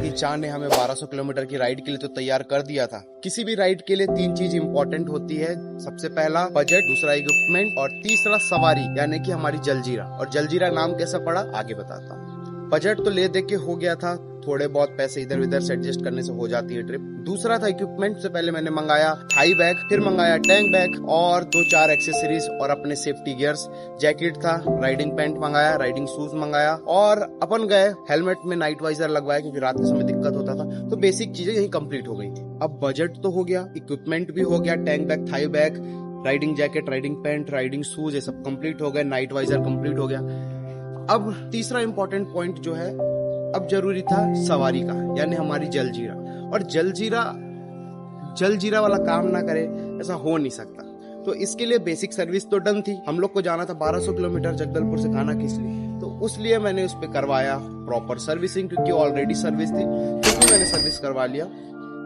कि चाह ने हमें 1200 किलोमीटर की राइड के लिए तो तैयार कर दिया था। किसी भी राइड के लिए 3 चीज इंपॉर्टेंट होती है। सबसे पहला बजट, दूसरा इक्विपमेंट और तीसरा सवारी यानी कि हमारी जलजीरा। और जलजीरा नाम कैसा पड़ा आगे बताता हूँ। बजट तो ले दे के हो गया था, थोड़े बहुत पैसे इधर उधर से एडजस्ट करने से हो जाती है ट्रिप। दूसरा था इक्विपमेंट। से पहले मैंने मंगाया थाई बैग, फिर मंगाया टैंक बैग और 2-4 एक्सेसरीज और अपने सेफ्टी गियर्स। जैकेट था, राइडिंग पैंट मंगाया, राइडिंग शूज मंगाया और अपन गए हेलमेट में नाइट वाइजर लगवाया क्योंकि रात के समय दिक्कत होता था। तो बेसिक चीजें यही कंप्लीट हो गई थी। अब बजट तो हो गया, इक्विपमेंट भी हो गया, tank bag, thigh bag, riding jacket, riding pant, riding shoes, ये सब कंप्लीट हो गए, नाइट वाइजर कंप्लीट हो गया। अब तीसरा इंपॉर्टेंट पॉइंट जो है, अब जरूरी था सवारी का यानी हमारी जलजीरा। और जलजीरा वाला काम ना करे ऐसा हो नहीं सकता। तो इसके लिए बेसिक सर्विस तो डन थी। हम लोग को जाना था 1200 किलोमीटर जगदलपुर से खाना किस लिए, तो उसलिए मैंने उस पर करवाया प्रॉपर सर्विसिंग क्योंकि ऑलरेडी सर्विस थी, क्योंकि मैंने सर्विस करवा लिया।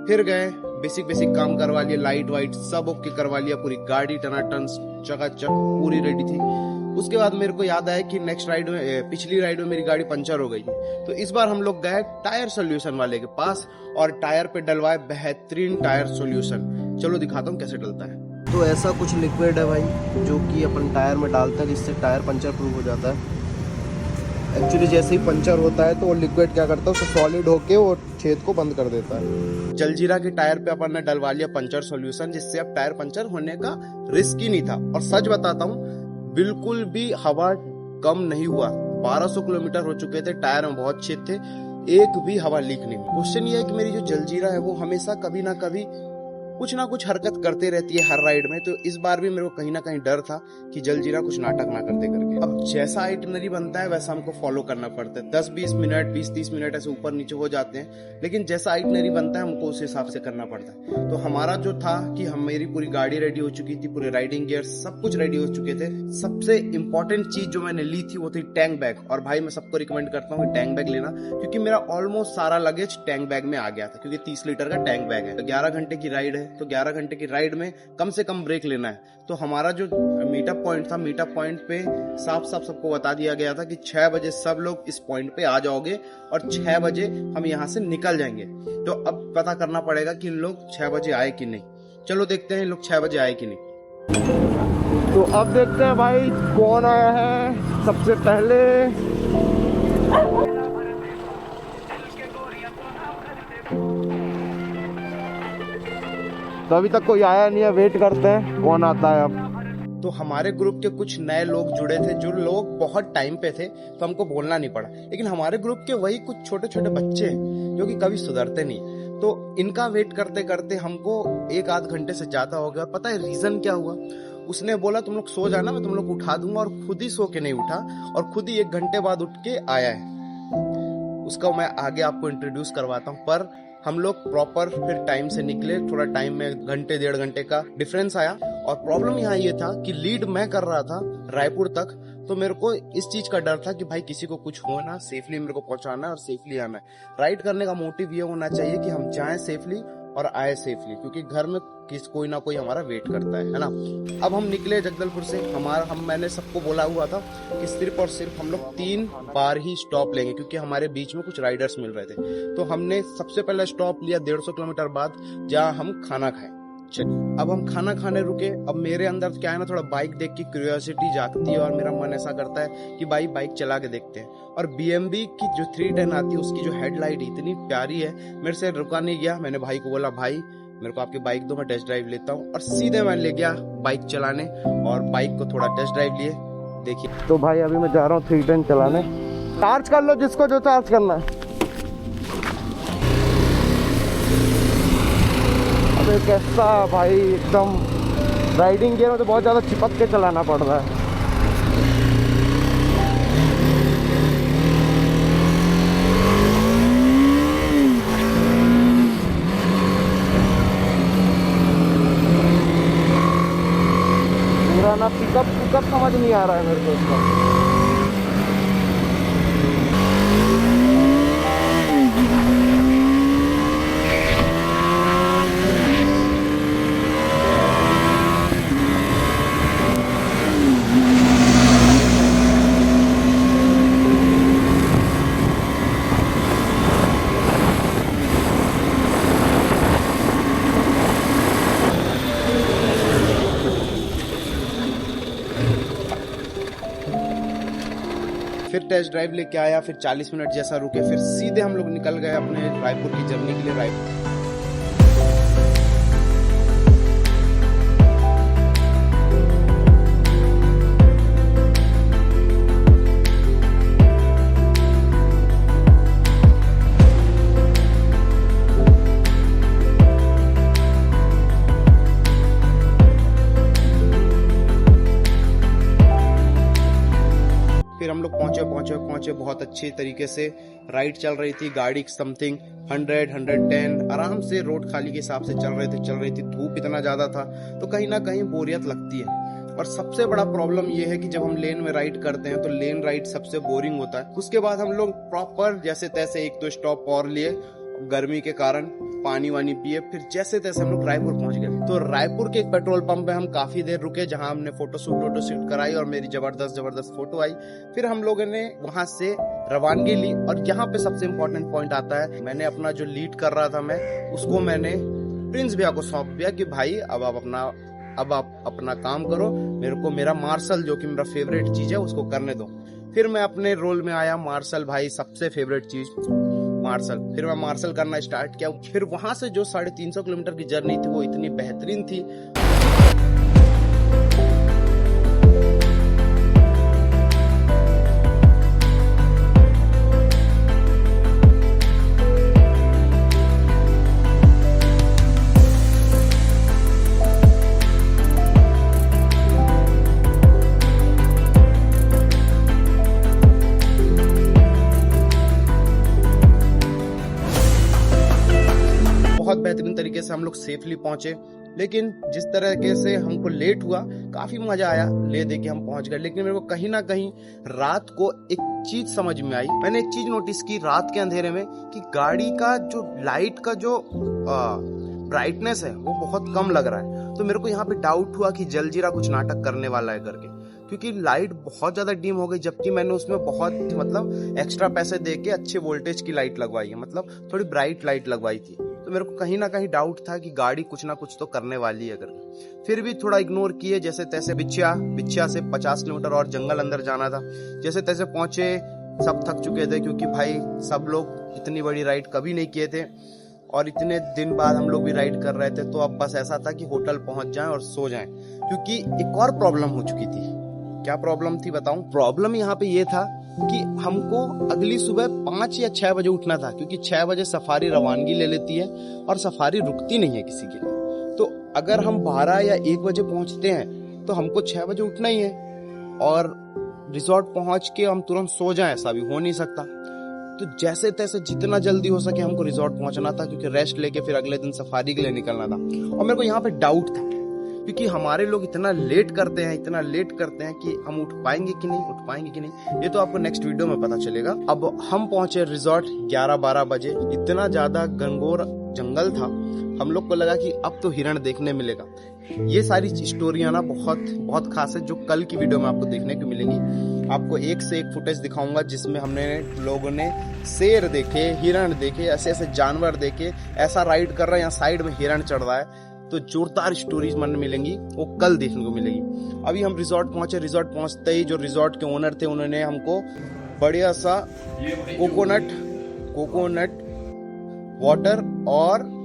फिर गए बेसिक काम करवा लिया, लाइट वाइट सब ओके करवा लिया, पूरी गाड़ी टनाटन चकाचक पूरी रेडी थी। उसके बाद मेरे को याद आया कि नेक्स्ट राइड में, पिछली राइड में मेरी गाड़ी पंचर हो गई है। तो इस बार हम लोग गए टायर सोल्यूशन वाले के पास और टायर पे डलवाए बेहतरीन टायर सोल्यूशन। चलो दिखाता हूँ कैसे डलता है। तो ऐसा कुछ लिक्विड है भाई जो कि अपन टायर में डालते हैं जिससे टायर पंचर प्रूफ हो जाता है। एक्चुअली जैसे ही पंचर होता है तो वो लिक्विड क्या करता है, उसको सॉलिड होके वो छेद को बंद कर देता है। जलजीरा के टायर पे अपन ने डलवा लिया पंचर सॉल्यूशन, जिससे अब टायर पंचर होने का रिस्क ही नहीं था। और सच बताता हूँ बिल्कुल भी हवा कम नहीं हुआ। 1200 किलोमीटर हो चुके थे, टायर में बहुत छेद थे, एक भी हवा लीक नहीं हुई। क्वेश्चन ये है कि मेरी जो जलजीरा है वो हमेशा कभी ना कभी कुछ ना कुछ हरकत करते रहती है हर राइड में। तो इस बार भी मेरे को कहीं ना कहीं डर था कि जलजीरा कुछ नाटक ना करते करके। अब जैसा आइटिनरी बनता है वैसा हमको फॉलो करना पड़ता है। 10-20 मिनट 20-30 मिनट ऐसे ऊपर नीचे हो जाते हैं, लेकिन जैसा आइटिनरी बनता है हमको उस हिसाब से करना पड़ता है। तो हमारा जो था कि मेरी पूरी गाड़ी रेडी हो चुकी थी, पूरे राइडिंग गियर सब कुछ रेडी हो चुके थे। सबसे इंपॉर्टेंट चीज जो मैंने ली थी वो थी टैंक बैग। और भाई मैं सबको रिकमेंड करता हूँ टैंक बैग लेना, क्योंकि मेरा ऑलमोस्ट सारा लगेज टैंक बैग में आ गया था, क्योंकि 30 लीटर का टैंक बैग है। तो 11 घंटे की राइड है, तो 11 घंटे की राइड में कम से कम ब्रेक लेना है। तो हमारा जो मीटअप पॉइंट था, मीटअप पॉइंट पे साफ सबको बता दिया गया था कि 6 बजे सब लोग इस पॉइंट पे आ जाओगे और 6 बजे हम यहाँ से निकल जाएंगे। तो अब पता करना पड़ेगा कि इन लोग 6 बजे आए कि नहीं। चलो देखते हैं इन लोग 6 बजे आए कि नहीं। तो अब देखते हैं भाई कौन आया है सबसे पहले। तो अभी तक कोई आया नहीं है, वेट करते हैं कौन आता है अब। तो हमारे ग्रुप के कुछ नए लोग जुड़े थे जो लोग बहुत टाइम पे थे, तो हमको बोलना नहीं पड़ा। लेकिन हमारे ग्रुप के वही कुछ छोटे छोटे बच्चे हैं जो कि कभी सुधरते नहीं, तो इनका वेट करते करते हमको 1-8 घंटे से ज्यादा हो गया। और पता है रीजन क्या हुआ? उसने बोला तुम लोग सो जाना, मैं तुम लोग को उठा दूंगा, और खुद ही सो के नहीं उठा और खुद ही 1 घंटे बाद उठ के आया है। उसका मैं आगे आपको इंट्रोड्यूस करवाता हूँ। पर हम लोग प्रॉपर फिर टाइम से निकले, थोड़ा टाइम में घंटे 1.5 घंटे का डिफरेंस आया। और प्रॉब्लम यहाँ ये था कि लीड मैं कर रहा था रायपुर तक, तो मेरे को इस चीज का डर था कि भाई किसी को कुछ हो ना, सेफली मेरे को पहुंचाना है और सेफली आना है। राइड करने का मोटिव ये होना चाहिए कि हम जाएं सेफली और आए सेफली, क्योंकि घर में कोई ना कोई हमारा वेट करता है ना। अब हम निकले जगदलपुर से। मैंने सबको बोला हुआ था कि सिर्फ और सिर्फ हम लोग 3 बार ही स्टॉप लेंगे, क्योंकि हमारे बीच में कुछ राइडर्स मिल रहे थे। तो हमने सबसे पहले स्टॉप लिया 150 किलोमीटर बाद, जहाँ हम खाना खाए। चलिए अब हम खाना खाने रुके। अब मेरे अंदर क्या है ना, थोड़ा बाइक देख के क्यूरियोसिटी जागती है और मेरा मन ऐसा करता है कि भाई बाइक चला के देखते हैं। और BMB की जो 310 आती है उसकी जो हेडलाइट इतनी प्यारी है, मेरे से रुका नहीं गया। मैंने भाई को बोला भाई मेरे को आपकी बाइक दो, मैं टेस्ट ड्राइव लेता हूँ। और सीधे मैं ले गया बाइक चलाने और बाइक को थोड़ा टेस्ट ड्राइव लिए। देखिए तो भाई अभी मैं जा रहा हूँ 310 चलाने। चार्ज कर लो जिसको जो चार्ज करना है। अबे कैसा भाई, एकदम राइडिंग गियर में तो बहुत ज़्यादा चिपक के चलाना पड़ रहा है। पिकअप समझ नहीं आ रहा है मेरे को इसका। टेस्ट ड्राइव लेके आया, फिर 40 मिनट जैसा रुके, फिर सीधे हम लोग निकल गए अपने रायपुर की जर्नी के लिए। रायपुर फिर हम लोग पहुंचे बहुत अच्छे तरीके से। राइड चल रही थी, गाड़ी समथिंग 100-110 आराम से रोड खाली के हिसाब से चल रही थी। धूप इतना ज्यादा था तो कहीं ना कहीं बोरियत लगती है। और सबसे बड़ा प्रॉब्लम ये है कि जब हम लेन में राइड करते हैं तो लेन राइड सबसे बोरिंग होता है। उसके बाद हम लोग प्रॉपर जैसे तैसे एक दो स्टॉप और लिए, गर्मी के कारण पानी वानी पिए, फिर जैसे तैसे हम लोग रायपुर पहुंच गए। तो रायपुर के एक पेट्रोल पंप पे हम काफी देर रुके, जहां हमने फोटो शूट कराई और मेरी जबरदस्त फोटो आई। फिर हम लोगों ने वहां से रवानगी ली। और यहाँ पे सबसे इम्पोर्टेंट पॉइंट आता है, मैंने अपना जो लीड कर रहा था मैं उसको मैंने प्रिंस भैया को सौंप दिया कि भाई अब आप अपना काम करो, मेरे को मेरा मार्शल जो कि मेरा फेवरेट चीज है उसको करने दो। फिर मैं अपने रोल में आया, मार्शल भाई सबसे फेवरेट चीज मार्शल। फिर मैं मार्शल करना स्टार्ट किया। फिर वहां से जो 350 किलोमीटर की जर्नी थी वो इतनी बेहतरीन थी। बहुत बेहतरीन तरीके से हम लोग सेफली पहुंचे। लेकिन जिस तरीके से हमको लेट हुआ, काफी मजा आया, ले दे के हम पहुंच गए। लेकिन मेरे को कहीं ना कहीं रात को एक चीज समझ में आई। मैंने एक चीज नोटिस की रात के अंधेरे में कि गाड़ी का जो लाइट का जो ब्राइटनेस है वो बहुत कम लग रहा है। तो मेरे को यहाँ पे डाउट हुआ कि जलजीरा कुछ नाटक करने वाला है करके, क्योंकि लाइट बहुत ज्यादा डिम हो गई, जबकि मैंने उसमें बहुत मतलब एक्स्ट्रा पैसे दे के अच्छे वोल्टेज की लाइट लगवाई है, मतलब थोड़ी ब्राइट लाइट लगवाई थी। तो मेरे को कहीं ना कहीं डाउट था कि गाड़ी कुछ ना कुछ तो करने वाली है करके। फिर भी थोड़ा इग्नोर किए, जैसे तैसे बिछिया से 50 किलोमीटर और जंगल अंदर जाना था। जैसे तैसे पहुंचे, सब थक चुके थे क्योंकि भाई सब लोग इतनी बड़ी राइड कभी नहीं किए थे और इतने दिन बाद हम लोग भी राइड कर रहे थे। तो अब बस ऐसा था कि होटल पहुंच जाएं और सो जाएं, क्योंकि एक और प्रॉब्लम हो चुकी थी। क्या प्रॉब्लम थी बताऊं? प्रॉब्लम यहाँ पे ये था कि हमको अगली सुबह 5 या 6 बजे उठना था, क्योंकि 6 बजे सफारी रवानगी ले लेती है और सफारी रुकती नहीं है किसी के लिए। तो अगर हम 12 या 1 बजे पहुंचते हैं तो हमको 6 बजे उठना ही है और रिजॉर्ट पहुंच के हम तुरंत सो जाएं, ऐसा भी हो नहीं सकता। तो जैसे तैसे जितना जल्दी हो सके हमको रिजॉर्ट पहुंचना था, क्योंकि रेस्ट लेके फिर अगले दिन सफारी के लिए निकलना था। और मेरे को यहाँ पे डाउट था, क्योंकि हमारे लोग इतना लेट करते हैं कि हम उठ पाएंगे कि नहीं, ये तो आपको नेक्स्ट वीडियो में पता चलेगा। अब हम पहुंचे रिजॉर्ट 11-12 बजे। इतना ज्यादा घनघोर जंगल था, हम लोग को लगा कि अब तो हिरण देखने मिलेगा। ये सारी स्टोरियां ना बहुत खास है, जो कल की वीडियो में आपको देखने को मिलेंगी। आपको एक से एक फुटेज दिखाऊंगा जिसमें लोगों ने शेर देखे, हिरण देखे, ऐसे ऐसे जानवर देखे, ऐसा राइड कर रहा है, यहाँ साइड में हिरण चढ़ रहा है। तो जोरदार स्टोरीज मन मिलेंगी, वो कल देखने को मिलेगी। अभी हम रिजॉर्ट पहुंचे। रिजॉर्ट पहुंचते ही जो रिजॉर्ट के ओनर थे उन्होंने हमको बढ़िया सा कोकोनट वाटर और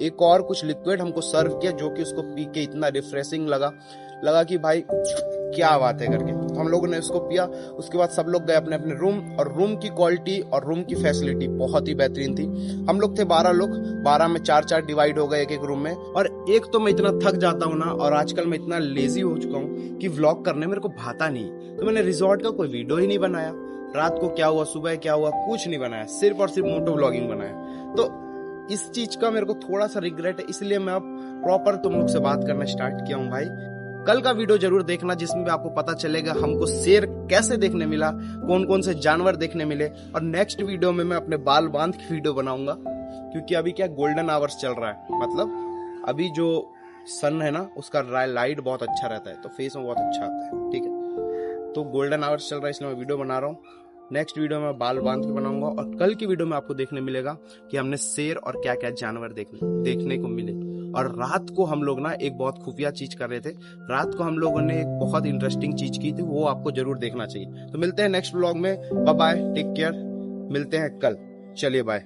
एक और कुछ लिक्विड हमको सर्व किया, जो कि उसको पी के इतना रिफ्रेशिंग लगा कि भाई क्या बात है करके। तो हम लोगों ने उसको पिया। उसके बाद सब लोग गए अपने अपने रूम, और रूम की क्वालिटी और रूम की फैसिलिटी बहुत ही बेहतरीन थी। हम लोग थे 12 लोग, 12 में 4-4 डिवाइड हो गए एक रूम में। और एक तो मैं इतना थक जाता हूँ ना, और आजकल मैं इतना लेजी हो चुका हूँ कि व्लॉग करने मेरे को भाता नहीं, तो मैंने रिजॉर्ट का कोई वीडियो ही नहीं बनाया। रात को क्या हुआ, सुबह क्या हुआ, कुछ नहीं बनाया, सिर्फ और सिर्फ मोटो व्लॉगिंग बनाया। तो इस चीज का मेरे को थोड़ा सा रिग्रेट है, इसलिए मैं अब प्रॉपर तुम लोग से बात करना स्टार्ट किया हूँ। भाई कल का वीडियो जरूर देखना, जिसमें भी आपको पता चलेगा हमको शेर कैसे देखने मिला, कौन कौन से जानवर देखने मिले। और नेक्स्ट वीडियो में मैं अपने बाल बांध की वीडियो बनाऊंगा, क्योंकि अभी क्या गोल्डन आवर्स चल रहा है, मतलब अभी जो सन है ना उसका लाइट बहुत अच्छा रहता है, तो फेस में बहुत अच्छा आता है। ठीक है, तो गोल्डन आवर्स चल रहा है इसलिए मैं वीडियो बना रहा हूँ। नेक्स्ट वीडियो में बाल बांध के बनाऊंगा, और कल की वीडियो में आपको देखने मिलेगा कि हमने शेर और क्या क्या जानवर देखने को मिले। और रात को हम लोग ना एक बहुत खुफिया चीज कर रहे थे। रात को हम लोगों ने एक बहुत इंटरेस्टिंग चीज की थी, वो आपको जरूर देखना चाहिए। तो मिलते हैं नेक्स्ट व्लॉग में, बाय बाय, टेक केयर, मिलते हैं कल, चलिए बाय।